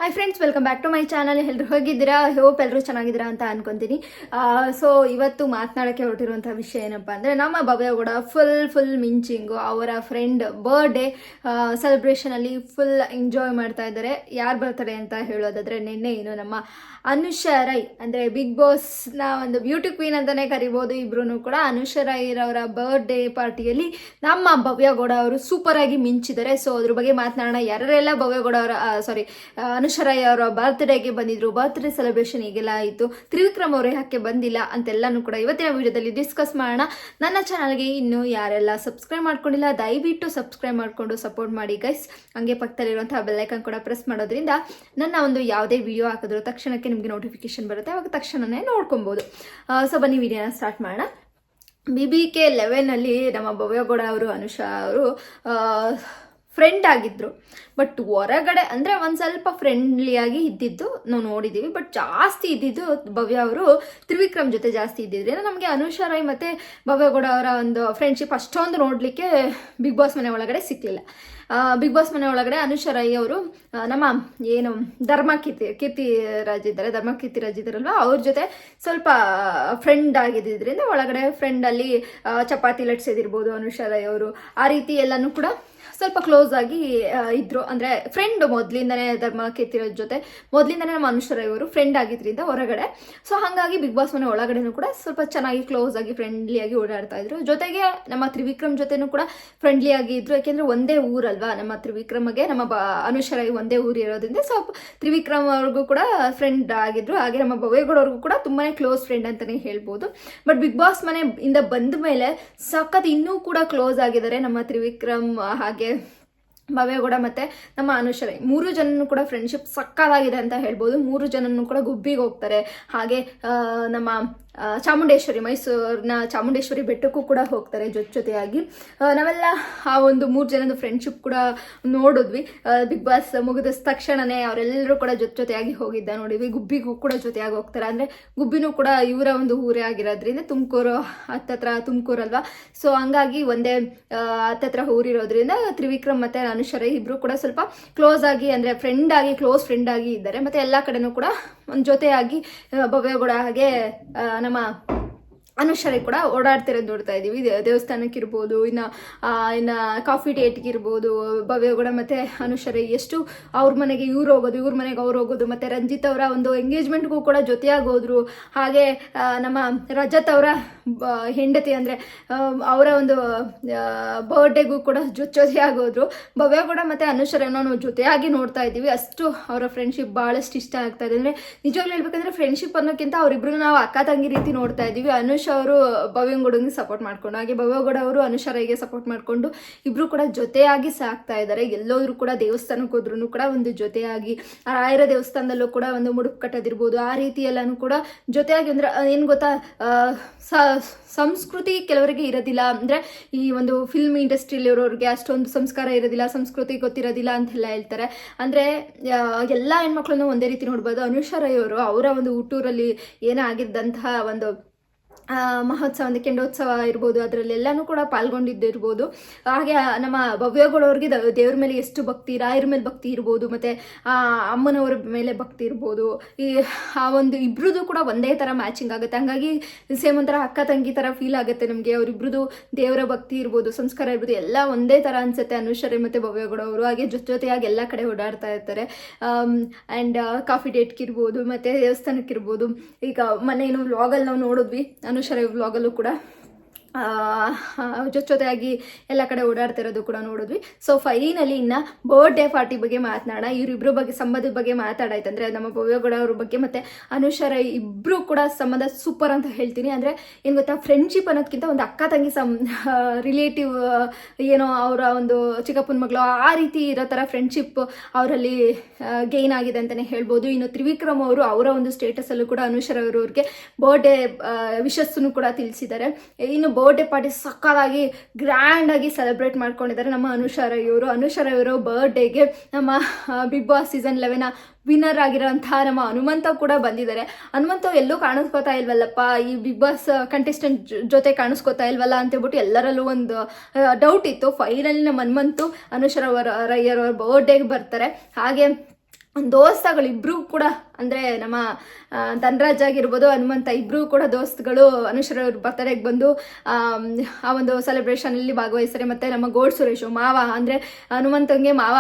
Hi friends, welcome back to my channel. ಎಲ್ಲರೂ ಹೋಗಿದ್ದೀರಾ? Hope ಎಲ್ಲರೂ ಚೆನ್ನಾಗಿದ್ದೀರಾ ಅಂತ ಅನ್ಕೊಂತೀನಿ. ಸೊ ಇವತ್ತು ಮಾತನಾಡೋಕ್ಕೆ ಹೊರಟಿರುವಂಥ ವಿಷಯ ಏನಪ್ಪ ಅಂದರೆ, ನಮ್ಮ ಭವ್ಯಗೌಡ ಫುಲ್ ಮಿಂಚಿಂಗು ಅವರ ಫ್ರೆಂಡ್ ಬರ್ಡೇ ಸೆಲೆಬ್ರೇಷನಲ್ಲಿ ಫುಲ್ ಎಂಜಾಯ್ ಮಾಡ್ತಾ ಇದ್ದಾರೆ. ಯಾರು ಬರ್ತಾರೆ ಅಂತ ಹೇಳೋದಾದರೆ, ನಿನ್ನೆ ನಮ್ಮ ಅನುಷಾ ರೈ ಅಂದರೆ ಬಿಗ್ ಬಾಸ್ನ ಒಂದು ಬ್ಯೂಟಿ ಕ್ವೀನ್ ಅಂತಲೇ ಕರಿಬೋದು ಇಬ್ರು ಕೂಡ. ಅನುಷಾ ರೈ ಅವರ ಬರ್ಡೇ ಪಾರ್ಟಿಯಲ್ಲಿ ನಮ್ಮ ಭವ್ಯಗೌಡ ಅವರು ಸೂಪರಾಗಿ ಮಿಂಚಿದ್ದಾರೆ. ಸೊ ಅದ್ರ ಬಗ್ಗೆ ಮಾತನಾಡೋಣ. ಯಾರೆಲ್ಲ ಭವ್ಯಗೌಡ ಅವರ ಅನುಷಾ ರೈ ಅವರ ಬರ್ತ್ಡೇಗೆ ಬಂದಿದ್ರು, ಬರ್ತ್ಡೇ ಸೆಲೆಬ್ರೇಷನ್ ಈಗೆಲ್ಲ ಆಯಿತು, ತ್ರಿವಿಕ್ರಮ್ ಅವರು ಯಾಕೆ ಬಂದಿಲ್ಲ ಅಂತೆಲ್ಲನೂ ಕೂಡ ಇವತ್ತಿನ ವಿಡಿಯೋದಲ್ಲಿ ಡಿಸ್ಕಸ್ ಮಾಡೋಣ. ನನ್ನ ಚಾನಲ್ಗೆ ಇನ್ನೂ ಯಾರೆಲ್ಲ ಸಬ್ಸ್ಕ್ರೈಬ್ ಮಾಡ್ಕೊಂಡಿಲ್ಲ ದಯವಿಟ್ಟು ಸಬ್ಸ್ಕ್ರೈಬ್ ಮಾಡಿಕೊಂಡು ಸಪೋರ್ಟ್ ಮಾಡಿ ಗೈಸ್. ಹಂಗೆ ಪಕ್ಕದಲ್ಲಿರುವಂತಹ ಬೆಲ್ಲೈಕನ್ ಕೂಡ ಪ್ರೆಸ್ ಮಾಡೋದ್ರಿಂದ ನನ್ನ ಒಂದು ಯಾವುದೇ ವಿಡಿಯೋ ಹಾಕಿದ್ರು ತಕ್ಷಣಕ್ಕೆ ನಿಮಗೆ ನೋಟಿಫಿಕೇಶನ್ ಬರುತ್ತೆ, ಅವಾಗ ತಕ್ಷಣನೇ ನೋಡ್ಕೊಬೋದು. ಸೊ ಬನ್ನಿ ವಿಡಿಯೋನ ಸ್ಟಾರ್ಟ್ ಮಾಡೋಣ. BBK 11 ನಮ್ಮ ಭವ್ಯಗೌಡ ಅವರು ಅನುಷಾ ಅವರು ಫ್ರೆಂಡ್ ಆಗಿದ್ರು. ಬಟ್ ಹೊರಗಡೆ ಅಂದರೆ ಒಂದು ಸ್ವಲ್ಪ ಫ್ರೆಂಡ್ಲಿಯಾಗಿ ಇದ್ದಿದ್ದು ನಾವು ನೋಡಿದ್ದೀವಿ. ಬಟ್ ಜಾಸ್ತಿ ಇದ್ದಿದ್ದು ಭವ್ಯ ಅವರು ತ್ರಿವಿಕ್ರಮ್ ಜೊತೆ ಜಾಸ್ತಿ ಇದ್ದಿದ್ರಿಂದ ನಮಗೆ ಅನುಷಾ ರೈ ಮತ್ತು ಭವ್ಯಗೌಡ ಅವರ ಒಂದು ಫ್ರೆಂಡ್ಶಿಪ್ ಅಷ್ಟೊಂದು ನೋಡಲಿಕ್ಕೆ ಬಿಗ್ ಬಾಸ್ ಮನೆ ಒಳಗಡೆ ಸಿಕ್ಕಲಿಲ್ಲ. ಬಿಗ್ ಬಾಸ್ ಮನೆ ಒಳಗಡೆ ಅನುಷಾ ರೈ ಅವರು ನಮ್ಮ ಏನು ಕೀರ್ತಿರಾಜ್ ಇದ್ದಾರಲ್ವ, ಅವ್ರ ಜೊತೆ ಸ್ವಲ್ಪ ಫ್ರೆಂಡ್ ಆಗಿದ್ದರಿಂದ ಒಳಗಡೆ ಫ್ರೆಂಡಲ್ಲಿ ಚಪಾತಿ ಲಟ್ಸೋದಿರ್ಬೋದು ಅನುಷಾ ರೈ ಅವರು, ಆ ರೀತಿ ಎಲ್ಲನೂ ಕೂಡ ಸ್ವಲ್ಪ ಕ್ಲೋಸ್ ಆಗಿ ಇದ್ರು. ಅಂದರೆ ಫ್ರೆಂಡ್ ಮೊದಲಿಂದನೇ ಕೀರ್ತಿರಾಜ್ ಜೊತೆ ಮೊದಲಿಂದನೇ ನಮ್ಮ ಅನುಷಾ ರೈ ಅವರು ಫ್ರೆಂಡ್ ಆಗಿದ್ರಿಂದ ಹೊರಗಡೆ. ಸೊ ಹಾಗಾಗಿ ಬಿಗ್ ಬಾಸ್ ಮನೆ ಒಳಗಡೆನೂ ಕೂಡ ಸ್ವಲ್ಪ ಚೆನ್ನಾಗಿ ಕ್ಲೋಸ್ ಆಗಿ ಫ್ರೆಂಡ್ಲಿಯಾಗಿ ಓಡಾಡ್ತಾ ಇದ್ರು. ಜೊತೆಗೆ ನಮ್ಮ ತ್ರಿವಿಕ್ರಮ್ ಜೊತೆನೂ ಕೂಡ ಫ್ರೆಂಡ್ಲಿ ಆಗಿ ಇದ್ರು. ಯಾಕೆಂದರೆ ಒಂದೇ ಊರಲ್ವಾ ನಮ್ಮ ತ್ರಿವಿಕ್ರಮ್ಗೆ ನಮ್ಮ ಅನುಷಾ ರೈ ಒಂದೇ ಊರು ಇರೋದ್ರಿಂದ ಸ್ವಲ್ಪ ತ್ರಿವಿಕ್ರಮ್ ಅವ್ರಿಗೂ ಕೂಡ ಫ್ರೆಂಡ್ ಆಗಿದ್ರು. ಹಾಗೆ ನಮ್ಮ ಭವ್ಯಗೌಡ ಅವ್ರಿಗೂ ಕೂಡ ತುಂಬಾ ಕ್ಲೋಸ್ ಫ್ರೆಂಡ್ ಅಂತಲೇ ಹೇಳ್ಬೋದು. ಬಟ್ ಬಿಗ್ ಬಾಸ್ ಮನೆಯಿಂದ ಬಂದ ಮೇಲೆ ಸಖತ್ ಇನ್ನೂ ಕೂಡ ಕ್ಲೋಸ್ ಆಗಿದ್ದಾರೆ ನಮ್ಮ ತ್ರಿವಿಕ್ರಮ್ ಹಾಗೆ ಭವ್ಯಗೌಡ ಮತ್ತು ನಮ್ಮ ಅನುಷಾ ರೈ. 3 ಜನನೂ ಕೂಡ ಫ್ರೆಂಡ್ಶಿಪ್ ಸಕ್ಕತ್ತಾಗಿದೆ ಅಂತ ಹೇಳ್ಬೋದು. 3 ಜನನೂ ಕೂಡ ಗುಬ್ಬಿಗೆ ಹೋಗ್ತಾರೆ. ಹಾಗೆ ನಮ್ಮ ಚಾಮುಂಡೇಶ್ವರಿ, ಮೈಸೂರಿನ ಚಾಮುಂಡೇಶ್ವರಿ ಬೆಟ್ಟಕ್ಕೂ ಕೂಡ ಹೋಗ್ತಾರೆ ಜೊತೆಯಾಗಿ. ನಾವೆಲ್ಲ ಆ ಒಂದು 3 ಜನದ ಫ್ರೆಂಡ್ಶಿಪ್ ಕೂಡ ನೋಡಿದ್ವಿ. ಬಿಗ್ ಬಾಸ್ ಮುಗಿದ ತಕ್ಷಣವೇ ಅವರೆಲ್ಲರೂ ಕೂಡ ಜೊತೆಯಾಗಿ ಹೋಗಿದ್ದ ನೋಡಿದ್ವಿ. ಗುಬ್ಬಿಗೂ ಕೂಡ ಜೊತೆಯಾಗಿ ಹೋಗ್ತಾರೆ. ಅಂದರೆ ಗುಬ್ಬಿನೂ ಕೂಡ ಇವರ ಒಂದು ಊರೇ ಆಗಿರೋದ್ರಿಂದ ತುಮಕೂರು ಹತ್ತತ್ರ ತುಮಕೂರಲ್ವಾ. ಸೊ ಹಂಗಾಗಿ ಒಂದೇ ಹತ್ತತ್ರ ಊರಿರೋದ್ರಿಂದ ತ್ರಿವಿಕ್ರಮ್ ಮತ್ತು ಅನುಷಾ ರೈ ಇಬ್ಬರು ಕೂಡ ಸ್ವಲ್ಪ ಕ್ಲೋಸ್ ಆಗಿ, ಅಂದರೆ ಕ್ಲೋಸ್ ಫ್ರೆಂಡ್ ಆಗಿ ಇದ್ದಾರೆ. ಮತ್ತು ಎಲ್ಲ ಕಡೆನೂ ಕೂಡ ಒಂದು ಜೊತೆಯಾಗಿ ಭವ್ಯಗೌಡ ಹಾಗೆ ನಮ್ಮ ಅನುಷಾ ರೈ ಕೂಡ ಓಡಾಡ್ತಿರೋದು ನೋಡ್ತಾ ಇದ್ದೀವಿ. ದೇವಸ್ಥಾನಕ್ಕಿರ್ಬೋದು, ಇನ್ನು ಕಾಫಿ ಡೇಟ್ಗಿರ್ಬೋದು ಭವ್ಯಗೌಡ ಮತ್ತು ಅನುಷಾ ರೈ ಎಷ್ಟು ಅವ್ರ ಮನೆಗೆ ಇವ್ರು ಹೋಗೋದು, ಇವ್ರ ಮನೆಗೆ ಅವ್ರು ಹೋಗೋದು. ಮತ್ತು ರಂಜಿತ್ ಅವರ ಒಂದು ಎಂಗೇಜ್ಮೆಂಟ್ಗೂ ಕೂಡ ಜೊತೆಯಾಗಿ ಹೋದ್ರು. ಹಾಗೆ ನಮ್ಮ ರಜತ್ ಅವರ ಹೆಂಡತಿ ಅಂದರೆ ಅವರ ಒಂದು ಬರ್ಡೇಗೂ ಕೂಡ ಜೊತೆಯಾಗಿ ಹೋದ್ರು. ಭವ್ಯಗೌಡ ಮತ್ತು ಅನುಷಾ ರೈ ನಾವು ಜೊತೆಯಾಗಿ ನೋಡ್ತಾ ಇದ್ದೀವಿ. ಅಷ್ಟು ಅವರ ಫ್ರೆಂಡ್ಶಿಪ್ ಭಾಳಷ್ಟು ಇಷ್ಟ ಆಗ್ತಾ ಇದೆ. ಅಂದರೆ ನಿಜವಾಗ್ಲೂ ಹೇಳ್ಬೇಕಂದ್ರೆ ಫ್ರೆಂಡ್ಶಿಪ್ ಅನ್ನೋಕ್ಕಿಂತ ಅವರಿಬ್ರು ನಾವು ಅಕ್ಕ ತಂಗಿ ರೀತಿ ನೋಡ್ತಾ ಇದ್ದೀವಿ. ಅನುಷಾ ಅವರು ಭವ್ಯಗೌಡಂಗೆ ಸಪೋರ್ಟ್ ಮಾಡ್ಕೊಂಡು, ಹಾಗೆ ಭವ್ಯಗೌಡ ಅವರು ಅನುಷಾ ರೈಗೆ ಸಪೋರ್ಟ್ ಮಾಡಿಕೊಂಡು ಇಬ್ರು ಕೂಡ ಜೊತೆಯಾಗಿ ಸಾಕ್ತಾ ಇದ್ದಾರೆ. ಎಲ್ಲೋದ್ರೂ ಕೂಡ ದೇವಸ್ಥಾನಕ್ಕೆ ಹೋದ್ರೂ ಕೂಡ ಒಂದು ಜೊತೆಯಾಗಿ, ರಾಯರ ದೇವಸ್ಥಾನದಲ್ಲೂ ಕೂಡ ಒಂದು ಮುಡುಪು ಕಟ್ಟೋದಿರ್ಬೋದು, ಆ ರೀತಿ ಎಲ್ಲನೂ ಕೂಡ ಜೊತೆಯಾಗಿ. ಅಂದರೆ ಏನು ಗೊತ್ತಾ, ಸಂಸ್ಕೃತಿ ಕೆಲವರಿಗೆ ಇರೋದಿಲ್ಲ. ಅಂದರೆ ಈ ಒಂದು ಫಿಲ್ಮ್ ಇಂಡಸ್ಟ್ರಿಯಲ್ಲಿರೋರಿಗೆ ಅಷ್ಟೊಂದು ಸಂಸ್ಕಾರ ಇರೋದಿಲ್ಲ, ಸಂಸ್ಕೃತಿ ಗೊತ್ತಿರೋದಿಲ್ಲ ಅಂತೆಲ್ಲ ಹೇಳ್ತಾರೆ. ಅಂದರೆ ಎಲ್ಲ ಹೆಣ್ಮಕ್ಳನ್ನು ಒಂದೇ ರೀತಿ ನೋಡ್ಬೋದು. ಅನುಷಾ ರೈ ಅವರು ಅವರ ಒಂದು ಹುಟ್ಟೂರಲ್ಲಿ ಏನಾಗಿದ್ದಂತಹ ಒಂದು ಮಹೋತ್ಸವ, ಅಂದರೆ ಕೆಂಡೋತ್ಸವ ಇರ್ಬೋದು, ಅದರಲ್ಲೆಲ್ಲನೂ ಕೂಡ ಪಾಲ್ಗೊಂಡಿದ್ದಿರ್ಬೋದು. ಹಾಗೆ ನಮ್ಮ ಭವ್ಯಗೌಡ ಅವ್ರಿಗೆ ದೇವ್ರ ಮೇಲೆ ಎಷ್ಟು ಭಕ್ತಿ, ರಾಯರ ಮೇಲೆ ಭಕ್ತಿ ಇರ್ಬೋದು, ಮತ್ತು ಅಮ್ಮನವರ ಮೇಲೆ ಭಕ್ತಿ ಇರ್ಬೋದು. ಆ ಒಂದು ಇಬ್ರದ್ದು ಕೂಡ ಒಂದೇ ಥರ ಮ್ಯಾಚಿಂಗ್ ಆಗುತ್ತೆ. ಹಂಗಾಗಿ ಸೇಮ್ ಒಂಥರ ಅಕ್ಕ ತಂಗಿ ಥರ ಫೀಲ್ ಆಗುತ್ತೆ ನಮಗೆ. ಅವರಿಬ್ರದ್ದು ದೇವರ ಭಕ್ತಿ ಇರ್ಬೋದು, ಸಂಸ್ಕಾರ ಇರ್ಬೋದು, ಎಲ್ಲ ಒಂದೇ ಥರ ಅನಿಸುತ್ತೆ ಅನುಷಾ ರೈ ಮತ್ತು ಭವ್ಯಗೌಡ ಅವರು. ಹಾಗೆ ಜೊತೆಯಾಗಿ ಎಲ್ಲ ಕಡೆ ಓಡಾಡ್ತಾ ಇರ್ತಾರೆ. ಆ್ಯಂಡ್ ಕಾಫಿ ಡೇಟ್ಗಿರ್ಬೋದು ಮತ್ತು ದೇವಸ್ಥಾನಕ್ಕಿರ್ಬೋದು. ಈಗ ಮನೇನು ವ್ಲಾಗಲ್ಲಿ ನಾವು ನೋಡಿದ್ವಿ, ಅನುಷಾ ರೈ ವ್ಲಾಗಲ್ಲೂ ಕೂಡ ಜೊತೆಯಾಗಿ ಎಲ್ಲ ಕಡೆ ಓಡಾಡ್ತಿರೋದು ಕೂಡ ನೋಡಿದ್ವಿ. ಸೊ ಫೈನಲಿ ಇನ್ನು ಬರ್ಡೇ ಪಾರ್ಟಿ ಬಗ್ಗೆ ಮಾತನಾಡೋಣ. ಇವರಿಬ್ಬರ ಬಗ್ಗೆ ಸಂಬಂಧದ ಬಗ್ಗೆ ಮಾತಾಡಾಯ್ತಂದರೆ ನಮ್ಮ ಭವ್ಯಗೌಡ ಅವ್ರ ಬಗ್ಗೆ ಮತ್ತು ಅನುಷಾ ರೈ ಇಬ್ಬರು ಕೂಡ ಸಂಬಂಧ ಸೂಪರ್ ಅಂತ ಹೇಳ್ತೀನಿ. ಅಂದರೆ ಏನು ಗೊತ್ತಾ, ಫ್ರೆಂಡ್ಶಿಪ್ ಅನ್ನೋದಕ್ಕಿಂತ ಒಂದು ಅಕ್ಕ ತಂಗಿ ರಿಲೇಟಿವ್ ಏನೋ ಅವರ ಒಂದು ಚಿಕ್ಕಪ್ಪನ ಮಗಳು ಆ ರೀತಿ ಇರೋ ಥರ ಫ್ರೆಂಡ್ಶಿಪ್ ಅವರಲ್ಲಿ ಗೇನ್ ಆಗಿದೆ ಅಂತಲೇ ಹೇಳ್ಬೋದು. ಇನ್ನು ತ್ರಿವಿಕ್ರಮ್ ಅವರು ಅವರ ಒಂದು ಸ್ಟೇಟಸಲ್ಲೂ ಕೂಡ ಅನುಷಾ ರೈ ಅವ್ರಿಗೆ ಬರ್ಡೇ ವಿಶಸ್ಸನ್ನು ಕೂಡ ತಿಳಿಸಿದ್ದಾರೆ. ಇನ್ನು ಬರ್ಡೇ ಪಾರ್ಟಿ ಸಕ್ಕತ್ತಾಗಿ ಗ್ರ್ಯಾಂಡಾಗಿ ಸೆಲೆಬ್ರೇಟ್ ಮಾಡ್ಕೊಂಡಿದ್ದಾರೆ ನಮ್ಮ ಅನುಷಾ ರೈ ಅವರು. ಅನುಷಾ ರೈ ಅವರು ಬರ್ಡೇಗೆ ನಮ್ಮ ಬಿಗ್ ಬಾಸ್ ಸೀಸನ್ 11 ವಿನ್ನರ್ ಆಗಿರೋಂತಹ ನಮ್ಮ ಹನುಮಂತ ಕೂಡ ಬಂದಿದ್ದಾರೆ. ಹನುಮಂತ ಎಲ್ಲೂ ಕಾಣಿಸ್ಕೋತಾ ಇಲ್ವಲ್ಲಪ್ಪ, ಈ ಬಿಗ್ ಬಾಸ್ ಕಂಟೆಸ್ಟೆಂಟ್ ಜೊತೆ ಕಾಣಿಸ್ಕೋತಾ ಇಲ್ವಲ್ಲ ಅಂತೇಳ್ಬಿಟ್ಟು ಎಲ್ಲರಲ್ಲೂ ಒಂದು ಡೌಟ್ ಇತ್ತು. ಫೈನಲಿ ನಮ್ಮ ಹನುಮಂತು ಅನುಷಾ ರೈ ಅವರ ಬರ್ಡೇಗೆ ಬರ್ತಾರೆ. ಹಾಗೆ ದೋಸ್ತಗಳು ಇಬ್ಬರು ಕೂಡ ಅಂದರೆ ನಮ್ಮ ಧನರಾಜ್ ಆಗಿರ್ಬೋದು ಹನುಮಂತ ಇಬ್ಬರು ಕೂಡ ದೋಸ್ತಗಳು ಅನುಶ್ವರ ಅವ್ರ ಬರ್ತಡೇಗೆ ಬಂದು ಆ ಒಂದು ಸೆಲೆಬ್ರೇಷನಲ್ಲಿ ಭಾಗವಹಿಸ್ತಾರೆ. ಮತ್ತು ನಮ್ಮ ಗೋಲ್ಡ್ ಸುರೇಶು ಮಾವ ಅಂದರೆ ಹನುಮಂತಂಗೆ ಮಾವ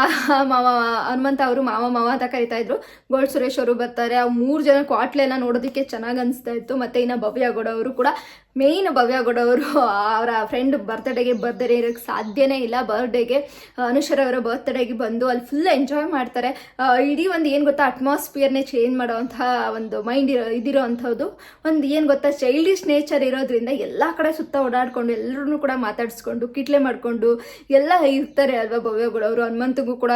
ಹನುಮಂತ ಅವರು ಮಾವ ಅಂತ ಕರಿತಾ ಇದ್ರು. ಗೋಲ್ಡ್ ಸುರೇಶ್ ಅವರು ಬರ್ತಾರೆ. ಆ 3 ಜನ ಕ್ವಾಟ್ಲೆನ ನೋಡೋದಕ್ಕೆ ಚೆನ್ನಾಗಿ ಅನಿಸ್ತಾ ಇತ್ತು. ಮತ್ತು ಇನ್ನು ಭವ್ಯಗೌಡ ಅವರು ಕೂಡ ಮೇಯ್ನ್ ಭವ್ಯಗೌಡ ಅವರು ಅವರ ಫ್ರೆಂಡ್ ಬರ್ತಡೇಗೆ ಬರ್ತ್ಡೇ ಇರೋಕ್ಕೆ ಸಾಧ್ಯನೇ ಇಲ್ಲ. ಬರ್ಡೇಗೆ ಅನುಶ್ವರ ಅವರ ಬರ್ತ್ಡೇಗೆ ಬಂದು ಅಲ್ಲಿ ಫುಲ್ ಎಂಜಾಯ್ ಮಾಡ್ತಾರೆ. ಇಡೀ ಒಂದು ಏನು ಗೊತ್ತಾ ಅಟ್ಮಾಸ್ಫಿಯರ್ನೇ ಚೇಂಜ್ ಮಾಡೋವಂತಹ ಒಂದು ಮೈಂಡ್ ಇದಿರೋ ಅಂಥದ್ದು ಒಂದು ಏನು ಗೊತ್ತಾ ಚೈಲ್ಡಿಶ್ ನೇಚರ್ ಇರೋದ್ರಿಂದ ಎಲ್ಲ ಕಡೆ ಸುತ್ತ ಓಡಾಡ್ಕೊಂಡು ಎಲ್ಲರೂ ಕೂಡ ಮಾತಾಡಿಸ್ಕೊಂಡು ಕಿಟ್ಲೆ ಮಾಡಿಕೊಂಡು ಎಲ್ಲ ಇರ್ತಾರೆ ಅಲ್ವಾ ಭವ್ಯಗೌಡ ಅವರು. ಹನುಮಂತಗೂ ಕೂಡ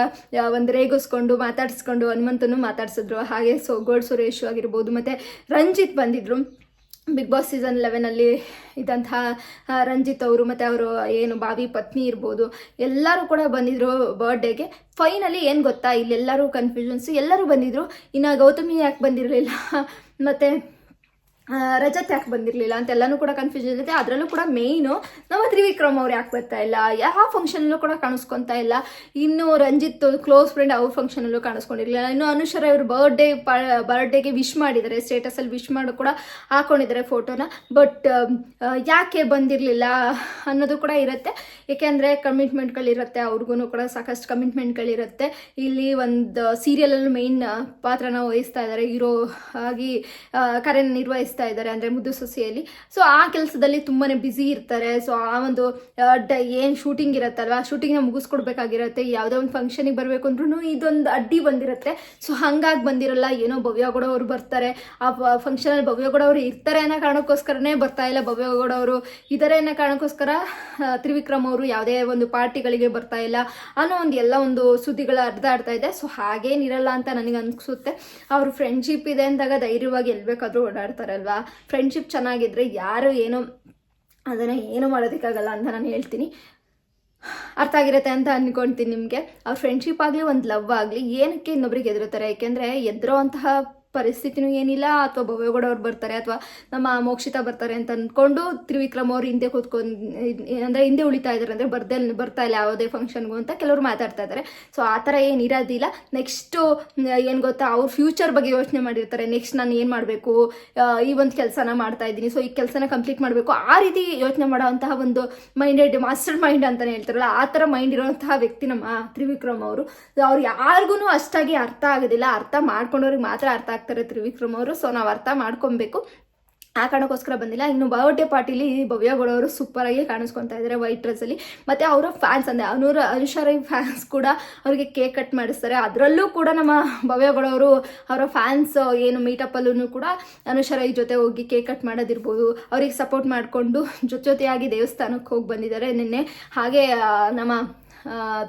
ಒಂದು ರೇಗಿಸ್ಕೊಂಡು ಮಾತಾಡಿಸ್ಕೊಂಡು ಹನುಮಂತನೂ ಮಾತಾಡ್ಸಿದ್ರು. ಹಾಗೆ ಗೋಲ್ಡ್ ಸುರೇಶ್ ಆಗಿರ್ಬೋದು ಮತ್ತು ರಂಜಿತ್ ಬಂದಿದ್ರು. ಬಿಗ್ ಬಾಸ್ ಸೀಸನ್ 11 ಇದ್ದಂತಹ ರಂಜಿತ್ ಅವರು ಮತ್ತು ಅವರು ಏನು ಬಾವಿ ಪತ್ನಿ ಇರ್ಬೋದು ಎಲ್ಲರೂ ಕೂಡ ಬಂದಿದ್ರು ಬರ್ಡೇಗೆ. ಫೈನಲಿ ಏನು ಗೊತ್ತಾ ಇಲ್ಲೆಲ್ಲರೂ ಕನ್ಫ್ಯೂಷನ್ಸು, ಎಲ್ಲರೂ ಬಂದಿದ್ರು. ಇನ್ನು ಗೌತಮಿ ಯಾಕೆ ಬಂದಿರಲಿಲ್ಲ ಮತ್ತು ರಜತ್ ಯಾಕೆ ಬಂದಿರಲಿಲ್ಲ ಅಂತೆಲ್ಲನೂ ಕೂಡ ಕನ್ಫ್ಯೂಷನ್ ಇರುತ್ತೆ. ಅದರಲ್ಲೂ ಕೂಡ ಮೇಯ್ನು ನಮ್ಮ ತ್ರಿವಿಕ್ರಮ್ ಅವ್ರು ಯಾಕೆ ಬರ್ತಾ ಇಲ್ಲ, ಯಾವ ಫಂಕ್ಷನಲ್ಲೂ ಕೂಡ ಕಾಣಿಸ್ಕೊತಾ ಇಲ್ಲ. ಇನ್ನು ರಂಜಿತ್ ಕ್ಲೋಸ್ ಫ್ರೆಂಡ್ ಅವ್ರ ಫಂಕ್ಷನಲ್ಲೂ ಕಾಣಿಸ್ಕೊಂಡಿರಲಿಲ್ಲ. ಇನ್ನು ಅನುಶ್ವರ ಅವರು ಬರ್ಡೇಗೆ ವಿಶ್ ಮಾಡಿದ್ದಾರೆ, ಸ್ಟೇಟಸಲ್ಲಿ ವಿಶ್ ಮಾಡಿ ಕೂಡ ಹಾಕೊಂಡಿದ್ದಾರೆ ಫೋಟೋನ. ಬಟ್ ಯಾಕೆ ಬಂದಿರಲಿಲ್ಲ ಅನ್ನೋದು ಕೂಡ ಇರುತ್ತೆ. ಏಕೆಂದರೆ ಕಮಿಟ್ಮೆಂಟ್ಗಳಿರುತ್ತೆ, ಅವ್ರಿಗೂ ಕೂಡ ಸಾಕಷ್ಟು ಕಮಿಟ್ಮೆಂಟ್ಗಳಿರುತ್ತೆ. ಇಲ್ಲಿ ಒಂದು ಸೀರಿಯಲಲ್ಲೂ ಮೇಯ್ನ್ ಪಾತ್ರನ ವಹಿಸ್ತಾ ಇದ್ದಾರೆ, ಹೀರೋ ಆಗಿ ಕಾರ್ಯ ನಿರ್ವಹಿಸ್ತಾ ಇದ್ದಾರೆ ಅಂದರೆ ಮುದ್ದು ಸೊಸೆಯಲ್ಲಿ. ಸೊ ಆ ಕೆಲಸದಲ್ಲಿ ತುಂಬಾ ಬ್ಯುಸಿ ಇರ್ತಾರೆ. ಸೊ ಆ ಒಂದು ಏನು ಶೂಟಿಂಗ್ ಇರುತ್ತಲ್ವ, ಶೂಟಿಂಗ್ನ ಮುಗಿಸ್ಕೊಡ್ಬೇಕಾಗಿರುತ್ತೆ. ಯಾವುದೋ ಒಂದು ಫಂಕ್ಷನಿಗೆ ಬರಬೇಕು ಅಂದ್ರೂ ಇದೊಂದು ಅಡ್ಡಿ ಬಂದಿರುತ್ತೆ. ಸೊ ಹಾಗಾಗಿ ಬಂದಿರಲ್ಲ. ಏನೋ ಭವ್ಯಗೌಡ ಅವರು ಬರ್ತಾರೆ, ಆ ಫಂಕ್ಷನಲ್ಲಿ ಭವ್ಯಗೌಡ ಅವರು ಇರ್ತಾರೆ ಅನ್ನೋ ಕಾರಣಕ್ಕೋಸ್ಕರನೇ ಬರ್ತಾ ಇಲ್ಲ. ಭವ್ಯಗೌಡ ಅವರು ಇದ್ದಾರೆ ಅನ್ನೋ ಕಾರಣಕ್ಕೋಸ್ಕರ ತ್ರಿವಿಕ್ರಮ್ ಅವರು ಯಾವುದೇ ಒಂದು ಪಾರ್ಟಿಗಳಿಗೆ ಬರ್ತಾ ಇಲ್ಲ ಅನ್ನೋ ಒಂದು ಸುದ್ದಿಗಳು ಹರಿದಾಡ್ತಾ ಇದೆ. ಸೊ ಹಾಗೇನಿರಲ್ಲ ಅಂತ ನನಗೆ ಅನಿಸುತ್ತೆ. ಅವರು ಫ್ರೆಂಡ್ಶಿಪ್ ಇದೆ ಅಂದಾಗ ಧೈರ್ಯವಾಗಿ ಎಲ್ಲಿ ಬೇಕಾದರೂ ಓಡಾಡ್ತಾರಲ್ವ. ಫ್ರೆಂಡ್ಶಿಪ್ ಚೆನ್ನಾಗಿದ್ರೆ ಯಾರು ಅದನ್ನು ಏನು ಮಾಡೋದಕ್ಕಾಗಲ್ಲ ಅಂತ ನಾನು ಹೇಳ್ತೀನಿ. ಅರ್ಥ ಆಗಿರುತ್ತೆ ಅಂತ ಅಂದ್ಕೊಳ್ತೀನಿ ನಿಮಗೆ. ಅವ್ರ ಫ್ರೆಂಡ್ಶಿಪ್ ಆಗಲಿ ಒಂದು ಲವ್ ಆಗಲಿ ಏನಕ್ಕೆ ಇನ್ನೊಬ್ರಿಗೆ ಎದುರುತ್ತಾರೆ? ಯಾಕೆಂದರೆ ಎದುರೋ ಅಂತಹ ಪರಿಸ್ಥಿತಿನೂ ಏನಿಲ್ಲ. ಅಥವಾ ಭವ್ಯಗೌಡ ಅವ್ರು ಬರ್ತಾರೆ ಅಥವಾ ನಮ್ಮ ಮೋಕ್ಷಿತಾ ಬರ್ತಾರೆ ಅಂತ ಅಂದ್ಕೊಂಡು ತ್ರಿವಿಕ್ರಮ್ ಅವ್ರು ಹಿಂದೆ ಕೂತ್ಕೊಂಡು ಅಂದರೆ ಹಿಂದೆ ಉಳಿತಾ ಇದ್ದಾರೆ, ಅಂದರೆ ಬರ್ತಾ ಇಲ್ಲ ಯಾವುದೇ ಫಂಕ್ಷನ್ಗೂ ಅಂತ ಕೆಲವರು ಮಾತಾಡ್ತಾ ಇದ್ದಾರೆ. ಸೊ ಆ ಥರ ಏನು ಇರೋದಿಲ್ಲ. ನೆಕ್ಸ್ಟು ಏನು ಗೊತ್ತಾ, ಅವ್ರ ಫ್ಯೂಚರ್ ಬಗ್ಗೆ ಯೋಚನೆ ಮಾಡಿರ್ತಾರೆ. ನೆಕ್ಸ್ಟ್ ನಾನು ಏನು ಮಾಡಬೇಕು, ಈ ಒಂದು ಕೆಲಸನ ಮಾಡ್ತಾ ಇದ್ದೀನಿ, ಸೊ ಈ ಕೆಲಸನ ಕಂಪ್ಲೀಟ್ ಮಾಡಬೇಕು, ಆ ರೀತಿ ಯೋಚನೆ ಮಾಡೋವಂತಹ ಒಂದು ಮೈಂಡೆಡ್ ಮಾಸ್ಟರ್ ಮೈಂಡ್ ಅಂತಲೇ ಹೇಳ್ತಾರಲ್ಲ, ಆ ಥರ ಮೈಂಡ್ ಇರೋಂತಹ ವ್ಯಕ್ತಿ ನಮ್ಮ ತ್ರಿವಿಕ್ರಮ್ ಅವರು. ಅವ್ರು ಯಾರಿಗೂ ಅಷ್ಟಾಗಿ ಅರ್ಥ ಆಗೋದಿಲ್ಲ, ಅರ್ಥ ಮಾಡ್ಕೊಂಡವ್ರಿಗೆ ಮಾತ್ರ ಅರ್ಥ ಆಗ್ತಾರೆ ತ್ರಿವಿಕ್ರಮ್ ಅವರು. ಸೊ ನಾವು ಅರ್ಥ ಮಾಡ್ಕೊಬೇಕು, ಆ ಕಾರಣಕ್ಕೋಸ್ಕರ ಬಂದಿಲ್ಲ. ಇನ್ನು ಬರ್ಡೇ ಪಾರ್ಟಿಲಿ ಭವ್ಯಗೌಡ ಅವರು ಸೂಪರಾಗಿ ಕಾಣಿಸ್ಕೊತಾ ಇದ್ದಾರೆ ವೈಟ್ ಡ್ರೆಸ್ಸಲ್ಲಿ. ಮತ್ತು ಅವರ ಫ್ಯಾನ್ಸ್ ಅಂದರೆ ಅನುಶ್ವರ ಫ್ಯಾನ್ಸ್ ಕೂಡ ಅವರಿಗೆ ಕೇಕ್ ಕಟ್ ಮಾಡಿಸ್ತಾರೆ. ಅದರಲ್ಲೂ ಕೂಡ ನಮ್ಮ ಭವ್ಯಗೌಡ ಅವರು ಅವರ ಫ್ಯಾನ್ಸ್ ಏನು ಮೀಟಪ್ಪಲ್ಲೂ ಕೂಡ ಅನುಶ್ವರ ಜೊತೆ ಹೋಗಿ ಕೇಕ್ ಕಟ್ ಮಾಡೋದಿರ್ಬೋದು, ಅವ್ರಿಗೆ ಸಪೋರ್ಟ್ ಮಾಡಿಕೊಂಡು ಜೊತೆಯಾಗಿ ದೇವಸ್ಥಾನಕ್ಕೆ ಹೋಗಿ ಬಂದಿದ್ದಾರೆ ನಿನ್ನೆ. ಹಾಗೆ ನಮ್ಮ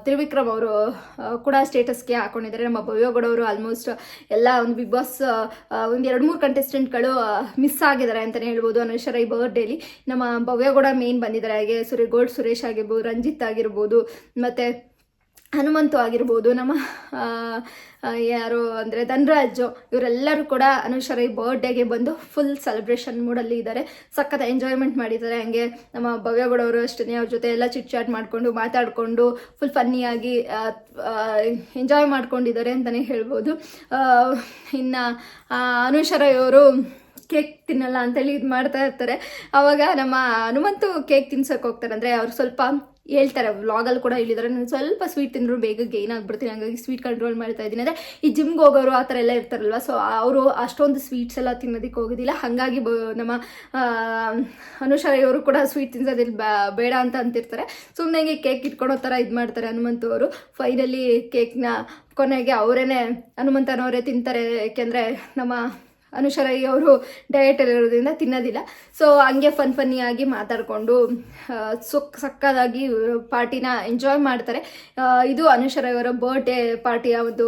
ತ್ರಿವಿಕ್ರಮ್ ಅವರು ಕೂಡ ಸ್ಟೇಟಸ್ಗೆ ಹಾಕೊಂಡಿದ್ದಾರೆ. ನಮ್ಮ ಭವ್ಯಗೌಡ ಅವರು ಆಲ್ಮೋಸ್ಟ್ ಎಲ್ಲ ಒಂದು ಬಿಗ್ ಬಾಸ್ ಒಂದು 2-3 ಕಂಟೆಸ್ಟೆಂಟ್ಗಳು ಮಿಸ್ ಆಗಿದ್ದಾರೆ ಅಂತಲೇ ಹೇಳ್ಬೋದು ಅನುಶ್ವರ ಈ ಬರ್ಡೇಲಿ. ನಮ್ಮ ಭವ್ಯಗೌಡ ಮೇನ್ ಬಂದಿದ್ದಾರೆ. ಹಾಗೆ ಗೋಲ್ಡ್ ಸುರೇಶ್ ಆಗಿರ್ಬೋದು, ರಂಜಿತ್ ಆಗಿರ್ಬೋದು, ಮತ್ತು ಹನುಮಂತು ಆಗಿರ್ಬೋದು, ನಮ್ಮ ಯಾರು ಅಂದರೆ ಧನರಾಜು, ಇವರೆಲ್ಲರೂ ಕೂಡ ಅನುಶ್ವರ ಈ ಬರ್ಡೇಗೆ ಬಂದು ಫುಲ್ ಸೆಲೆಬ್ರೇಷನ್ ಮೂಡಲ್ಲಿ ಇದ್ದಾರೆ. ಸಖತ್ ಎಂಜಾಯ್ಮೆಂಟ್ ಮಾಡಿದ್ದಾರೆ. ಹಂಗೆ ನಮ್ಮ ಭವ್ಯಗೌಡ ಅವರು ಅಷ್ಟೇ ಅವ್ರ ಜೊತೆ ಎಲ್ಲ ಚಿಟ್ ಚಾಟ್ ಮಾಡಿಕೊಂಡು ಮಾತಾಡಿಕೊಂಡು ಫುಲ್ ಫನ್ನಿಯಾಗಿ ಎಂಜಾಯ್ ಮಾಡ್ಕೊಂಡಿದ್ದಾರೆ ಅಂತಲೇ ಹೇಳ್ಬೋದು. ಇನ್ನು ಅನುಶ್ವರ ಇವರು ಕೇಕ್ ತಿನ್ನಲ್ಲ ಅಂತೇಳಿ ಇದು ಮಾಡ್ತಾ ಇರ್ತಾರೆ. ಆವಾಗ ನಮ್ಮ ಹನುಮಂತು ಕೇಕ್ ತಿನ್ಸೋಕೆ ಹೋಗ್ತಾರೆ. ಅಂದರೆ ಅವ್ರು ಸ್ವಲ್ಪ ಹೇಳ್ತಾರೆ, ವ್ಲಾಗಲ್ಲಿ ಕೂಡ ಹೇಳಿದ್ದಾರೆ, ನಾನು ಸ್ವಲ್ಪ ಸ್ವೀಟ್ ತಿಂದರೂ ಬೇಗ ಗೇನ್ ಆಗಿಬಿಡ್ತೀನಿ, ಹಾಗಾಗಿ ಸ್ವೀಟ್ ಕಂಟ್ರೋಲ್ ಮಾಡ್ತಾ ಇದ್ದೀನಿ. ಅಂದರೆ ಈ ಜಿಮ್ಗೆ ಹೋಗೋರು ಆ ಥರ ಎಲ್ಲ ಇರ್ತಾರಲ್ವ, ಸೊ ಅವರು ಅಷ್ಟೊಂದು ಸ್ವೀಟ್ಸ್ ಎಲ್ಲ ತಿನ್ನೋದಕ್ಕೆ ಹೋಗೋದಿಲ್ಲ. ಹಾಗಾಗಿ ನಮ್ಮ ಅನುಶ್ವರ ಇವರು ಕೂಡ ಸ್ವೀಟ್ ತಿನ್ಸೋದಿಲ್ಲ ಬೇಡ ಅಂತ ಅಂತಿರ್ತಾರೆ. ಸುಮ್ಮನೆ ಹಿಂಗೆ ಕೇಕ್ ಇಟ್ಕೊಳೋ ಥರ ಇದು ಮಾಡ್ತಾರೆ ಹನುಮಂತು ಅವರು. ಫೈನಲಿ ಕೇಕ್ನ ಕೊನೆಗೆ ಅವರೇನೆ ಹನುಮಂತನವರೇ ತಿಂತಾರೆ. ಏಕೆಂದರೆ ನಮ್ಮ ಅನುಶ್ವರ ಅವರು ಡಯಟಲ್ಲಿರೋದ್ರಿಂದ ತಿನ್ನೋದಿಲ್ಲ. ಸೊ ಹಂಗೆ ಫನ್ನಿಯಾಗಿ ಮಾತಾಡಿಕೊಂಡು ಸಕ್ಕದಾಗಿ ಪಾರ್ಟಿನ ಎಂಜಾಯ್ ಮಾಡ್ತಾರೆ. ಇದು ಅನುಶ್ವರ ಅವರ ಬರ್ಡೇ ಪಾರ್ಟಿಯ ಒಂದು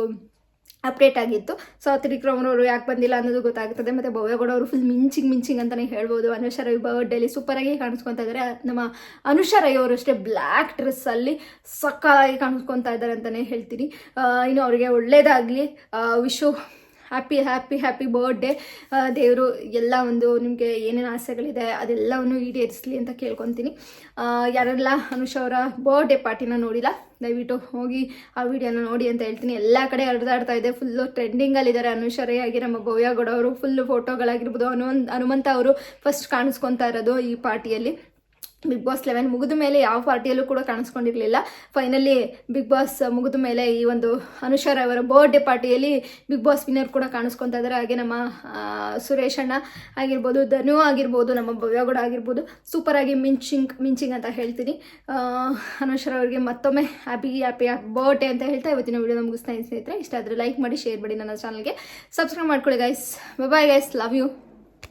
ಅಪ್ಡೇಟ್ ಆಗಿತ್ತು. ಸೊ ತ್ರಿವಿಕ್ರಮ್ ಅವರು ಯಾಕೆ ಬಂದಿಲ್ಲ ಅನ್ನೋದು ಗೊತ್ತಾಗ್ತದೆ. ಮತ್ತು ಭವ್ಯಗೌಡ ಅವರು ಫುಲ್ ಮಿಂಚಿಂಗ್ ಅಂತಲೇ ಹೇಳ್ಬೋದು. ಅನುಶ್ವರ ಬರ್ಡೇಲಿ ಸೂಪರಾಗಿ ಕಾಣಿಸ್ಕೊತಾ ಇದ್ದಾರೆ. ನಮ್ಮ ಅನುಶ್ವರ ಅವರು ಅಷ್ಟೇ ಬ್ಲ್ಯಾಕ್ ಡ್ರೆಸ್ಸಲ್ಲಿ ಸಕ್ಕದಾಗಿ ಕಾಣಿಸ್ಕೊತಾ ಇದ್ದಾರೆ ಅಂತಲೇ ಹೇಳ್ತೀನಿ. ಇನ್ನು ಅವರಿಗೆ ಒಳ್ಳೇದಾಗಲಿ, Vishu happy happy happy birthday. ದೇವರು ಎಲ್ಲ ಒಂದು ನಿಮಗೆ ಏನೇನು ಆಸೆಗಳಿದೆ ಅದೆಲ್ಲವನ್ನು ಈಡೇರಿಸಲಿ ಅಂತ ಕೇಳ್ಕೊತೀನಿ. ಯಾರೆಲ್ಲ ಅನುಷ್ ಅವರ ಬರ್ಡೇ ಪಾರ್ಟಿನ ನೋಡಿಲ್ಲ ದಯವಿಟ್ಟು ಹೋಗಿ ಆ ವಿಡಿಯೋನ ನೋಡಿ ಅಂತ ಹೇಳ್ತೀನಿ. ಎಲ್ಲ ಕಡೆ ಹರಿದಾಡ್ತಾ ಇದೆ, ಫುಲ್ಲು ಟ್ರೆಂಡಿಂಗಲ್ಲಿದ್ದಾರೆ. ಅನುಷರೇ ಆಗಿ ನಮ್ಮ ಭವ್ಯ ಗೌಡ ಅವರು ಫುಲ್ಲು ಫೋಟೋಗಳಾಗಿರ್ಬೋದು. ಹನುಮಂತ ಅವರು ಫಸ್ಟ್ ಕಾಣಿಸ್ಕೊತಾ ಇರೋದು ಈ ಪಾರ್ಟಿಯಲ್ಲಿ. ಬಿಗ್ ಬಾಸ್ 11 ಮುಗಿದ ಮೇಲೆ ಯಾವ ಪಾರ್ಟಿಯಲ್ಲೂ ಕೂಡ ಕಾಣಿಸ್ಕೊಂಡಿರಲಿಲ್ಲ. ಫೈನಲಿ ಬಿಗ್ ಬಾಸ್ ಮುಗಿದ ಮೇಲೆ ಈ ಒಂದು ಅನುಷರ್ ಅವರ ಬರ್ಡೇ ಪಾರ್ಟಿಯಲ್ಲಿ ಬಿಗ್ ಬಾಸ್ ವಿನ್ನರ್ ಕೂಡ ಕಾಣಿಸ್ಕೊತಾ ಇದ್ದಾರೆ. ಹಾಗೆ ನಮ್ಮ ಸುರೇಶ್ ಅಣ್ಣ ಆಗಿರ್ಬೋದು, ಧನು ಆಗಿರ್ಬೋದು, ನಮ್ಮ ಭವ್ಯಗೌಡ ಆಗಿರ್ಬೋದು ಸೂಪರಾಗಿ ಮಿಂಚಿಂಗ್ ಅಂತ ಹೇಳ್ತೀನಿ. ಅನುಷರ್ ಅವರಿಗೆ ಮತ್ತೊಮ್ಮೆ ಹ್ಯಾಪಿ ಬರ್ಡೇ ಅಂತ ಹೇಳ್ತಾ ಇವತ್ತಿನ ವಿಡಿಯೋ ಮುಗಿಸ್ತಾ ಸ್ನೇಹಿತರೆ. ಇಷ್ಟ ಆದರೆ ಲೈಕ್ ಮಾಡಿ, ಶೇರ್ ಮಾಡಿ, ನನ್ನ ಚಾನಲ್ಗೆ ಸಬ್ಸ್ಕ್ರೈಬ್ ಮಾಡ್ಕೊಳ್ಳಿ guys. Bye guys, love you.